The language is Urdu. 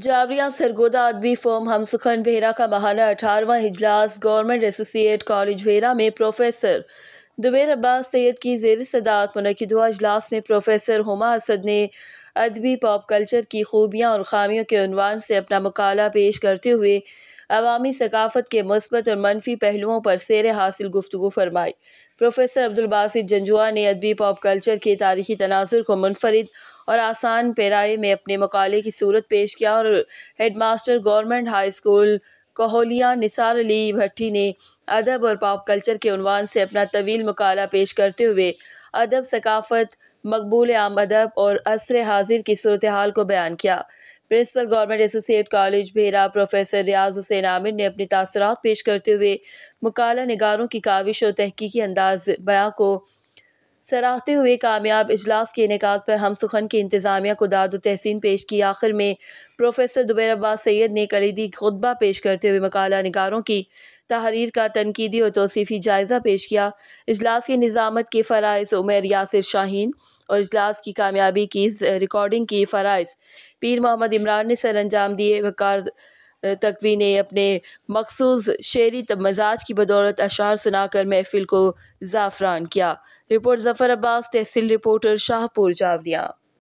جاوریہ سرگودا ادبی فورم ہم سخن بہرا کا ماہانہ 18واں اجلاس گورنمنٹ ایسوسی ایٹ کالج بہرا میں پروفیسر دبیر عباس سید کی زیر صدارت منعقد ہوا۔ اجلاس میں پروفیسر ہما اسد نے ادبی پاپ کلچر کی خوبیاں اور خامیوں کے عنوان سے اپنا مقالہ پیش کرتے ہوئے عوامی ثقافت کے مثبت اور منفی پہلوؤں پر سیر حاصل گفتگو فرمائی۔ پروفیسر عبدالباسط جنجوعہ نے ادبی پاپ کلچر کے تاریخی تناظر کو منفرد اور آسان پیرائے میں اپنے مقالے کی صورت پیش کیا اور headmaster government high school Kahulia Nisar Ali Bhatti نے ادب اور پاپ کلچر کے عنوان سے اپنا طویل مقالہ پیش کرتے ہوئے ادب، ثقافت، مقبول عام ادب اور عصر حاضر کی صورتحال کو بیان کیا۔ پرنسپل گورنمنٹ ایسوسی ایٹ کالج بہرا پروفیسر ریاض حسین عامر نے اپنے تاثرات پیش کرتے ہوئے مقالہ نگاروں کی کاوش اور تحقیقی انداز بیاں کو سراہتے ہوئے کامیاب اجلاس کے انعقاد پر ہم سخن کی انتظامیہ کو داد و تحسین پیش کی۔ آخر میں پروفیسر دبیر عباس سید نے کلیدی خطبہ پیش کرتے ہوئے مقالہ نگاروں کی تحریر کا تنقیدی اور توصیفی جائزہ پیش کیا۔ اجلاس کی نظامت کے فرائض عمیر یاسر شاہین اور اجلاس کی کامیابی کی ریکارڈنگ کی فرائض پیر محمد عمران نے سر انجام دیے۔ وقار تقوی نے اپنے مخصوص شعری مزاج کی بدولت اشعار سنا کر محفل کو زعفران کیا۔ رپورٹ ظفر عباس، تحصیل رپورٹر، شاہپور، جاوریہ۔